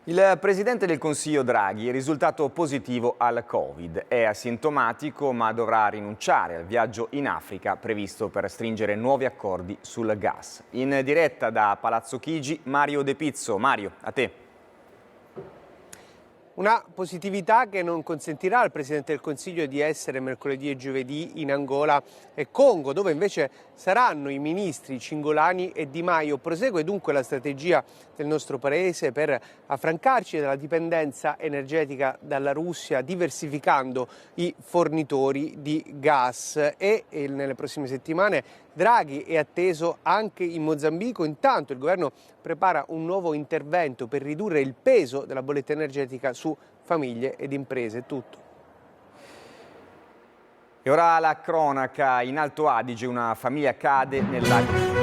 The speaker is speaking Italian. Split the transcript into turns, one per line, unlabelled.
Il Presidente del Consiglio Draghi è risultato positivo al Covid. È asintomatico ma dovrà rinunciare al viaggio in Africa previsto per stringere nuovi accordi sul gas. In diretta da Palazzo Chigi, Mario De Pizzo. Mario, a te.
Una positività che non consentirà al Presidente del Consiglio di essere mercoledì e giovedì in Angola e Congo, dove invece saranno i ministri Cingolani e Di Maio. Prosegue dunque la strategia del nostro Paese per affrancarci dalla dipendenza energetica dalla Russia, diversificando i fornitori di gas e nelle prossime settimane Draghi è atteso anche in Mozambico. Intanto il governo prepara un nuovo intervento per ridurre il peso della bolletta energetica su famiglie ed imprese. È tutto.
E ora la cronaca. In Alto Adige una famiglia cade nel lago.